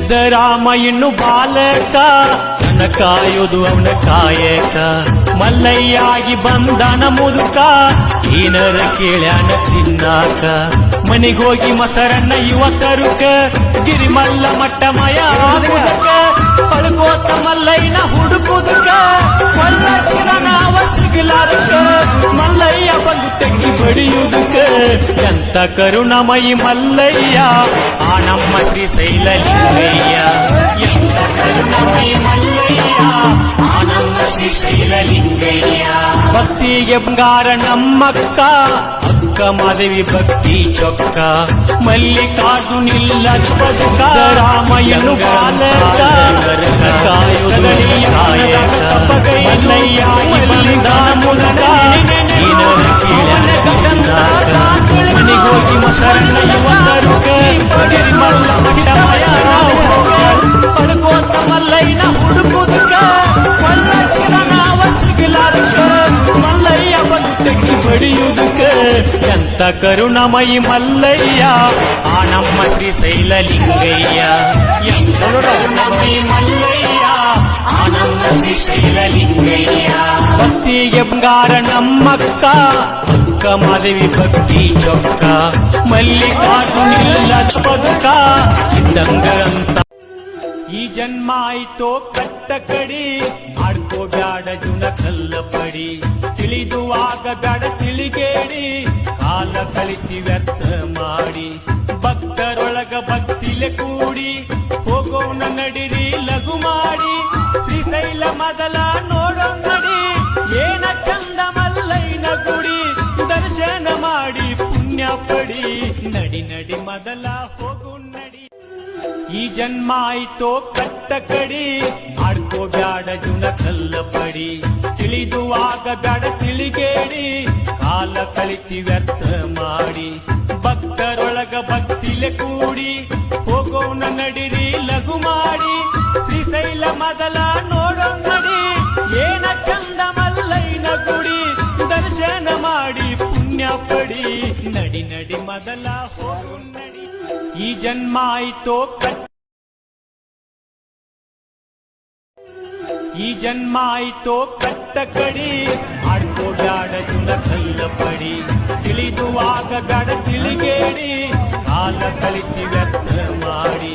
ಸಿದ್ದರಾಮ ಇನ್ನು ಬಾಲಕ, ನನ್ನ ಕಾಯೋದು ಅವನ ಕಾಯಕ. ಮಲ್ಲಯ್ಯಾಗಿ ಬಂದನ ಮುದುಕ, ಏನರ ಕೇಳ್ಯಾನ ತಿನ್ನಾಕ. ಮನೆಗೋಗಿ ಮೊಸರನ್ನ ಯುವಕರುಕ, ಗಿರಿಮಲ್ಲ ಮಟ್ಟ ಮಯ ಆಗುದಕ. ಪಳಗೋತ ಮಲ್ಲಯ್ಯನ ಹುಡುಕುದಕ, ನಾವ ಸಿಗಲಾರಕ. ಮಲ್ಲಯ್ಯ ಬಂದು ತೆಗಿ ಬಡಿಯುವುದಕ, ಎಂತ ಕರುಣಮಯಿ ಮಲ್ಲಯ್ಯ ಆ ನಮ್ಮ ಶ್ರೀಶೈಲಲಿಂಗಯ್ಯ. ಎಂತ ಕರುಣಮಯಿ ಮಲ್ಲಯ್ಯ ಆ ನಮ್ಮ ಶ್ರೀಶೈಲಲಿಂಗಯ್ಯ. ಭಕ್ತಿಗೆ ಬಂಗಾರ ನಮ್ಮಕ್ಕ, ಅಕ್ಕ ಮಾದೇವಿ ಭಕ್ತಿ ಚೊಕ್ಕ. ಮಲ್ಲಿಕಾರ್ಜುನಿಲ್ಲ ಬದುಕ, ರಾಮಯ್ಯನು ಬಾಲಕ, ಕಾಯುವುದರಲ್ಲಿ ಕಾಯಕ. ಮಲ್ಲಯ್ಯ ಬಂದನ ಮುದುಕ, ಏನರ ಕೇಳ್ಯಾನ ತಿನ್ನಾಕ. ಮನೆಗೋಗಿ ಮೊಸರನ್ನ ಯುವಕರುಕ, ಗಿರಿಮಲ್ಲ ಮಟ್ಟ ಮಯ ಆಗುದಕ. ಪಳಗೋತ ಮಲ್ಲಯ್ಯನ ಹುಡುಕುದಕ, ನಾವ ಸಿಗಲಾರಕ. ಮಲ್ಲಯ್ಯ ಬಂದು ತೆಗಿ ಬಡಿಯುವುದಕ, ಎಂತ ಕರುಣಮಯಿ ಮಲ್ಲಯ್ಯ ಆ ನಮ್ಮ ಶ್ರೀಶೈಲಲಿಂಗಯ್ಯ. ಎಂತ ಕರುಣಮಯಿ ಮಲ್ಲಯ್ಯ ಆ ನಮ್ಮ ಶ್ರೀಶೈಲಲಿಂಗಯ್ಯ. ಭಕ್ತಿಗೆ ಬಂಗಾರ ನಮ್ಮಕ್ಕ, ಅಕ್ಕ ಮಾದೇವಿ ಭಕ್ತಿ ಚೊಕ್ಕ. ಮಲ್ಲಿಕಾರ್ಜುನಿಲ್ಲ ಬದುಕ, ಇದ್ದಂಗ ಅಂತ. ಈ ಜನ್ಮ ಆಯ್ತೋ ಕಟ್ಟ ಕಡಿ, ಆಡ್ಕೋ ಬ್ಯಾಡ ಜುನ ಕಲ್ಲ ಪಡಿ. ತಿಳಿದುವಾಗ ಬ್ಯಾಡ ತಿಳಿಗೇಡಿ, ಕಾಲ ಕಳಿತಿ ವ್ಯರ್ಥ ಮಾಡಿ. ಭಕ್ತರೊಳಗ ಭಕ್ತಿಲೆ ಕೂಡಿ, ಹೋಗೋಣ ನಡಿರಿ ಲಘು ಮಾಡಿ. ಶ್ರೀಶೈಲ ಮೊದಲ ನೋಡೋ ನಡಿ, ಏನ ಚಂದ ಮಲ್ಲಯ್ಯನ ಗುಡಿ. ದರ್ಶನ ಮಾಡಿ ಪುಣ್ಯ ಪಡಿ, ನಡಿ ನಡಿ ಮೊದಲ ಹೋಗು ನಡಿ. ಈ ಜನ್ಮ ಆಯ್ತೋ ಕಟ್ಟ ಕಡಿ, ಆಡ್ಕೋ ಬ್ಯಾಡ ಜುನ ಕಲ್ಲ ಪಡಿ. ತಿಳಿದುವಾಗ ಬ್ಯಾಡ ತಿಳಿಗೇಡಿ, ಕಾಲ ಕಳಿತಿ ವ್ಯರ್ಥ ಮಾಡಿ. ಭಕ್ತರೊಳಗ ಭಕ್ತಿಲೆ ಕೂಡಿ, ಹೋಗೋಣ ನಡಿರಿ ಲಘು ಮಾಡಿ. ಶ್ರೀಶೈಲ ಮೊದಲ ನೋಡೋ ನಡಿ, ಏನ ಚಂದ ಮಲ್ಲಯ್ಯನ ಗುಡಿ. ದರ್ಶನ ಮಾಡಿ ಪುಣ್ಯ ಪಡಿ, ನಡಿ ನಡಿ ಮೊದಲ ಹೋಗು ನಡಿ. ಈ ಜನ್ಮ ಆಯ್ತೋ ಈ ಜನ್ಮ ಆಯ್ತೋ ಕಟ್ಟ ಕಡಿ, ಆಡ್ಕೋ ಬ್ಯಾಡ ಜುನ ಕಲ್ಲ ಪಡಿ. ತಿಳಿದುವಾಗ ಬ್ಯಾಡ ತಿಳಿಗೇಡಿ, ಕಾಲ ಕಳಿತಿ ವ್ಯರ್ಥ ಮಾಡಿ.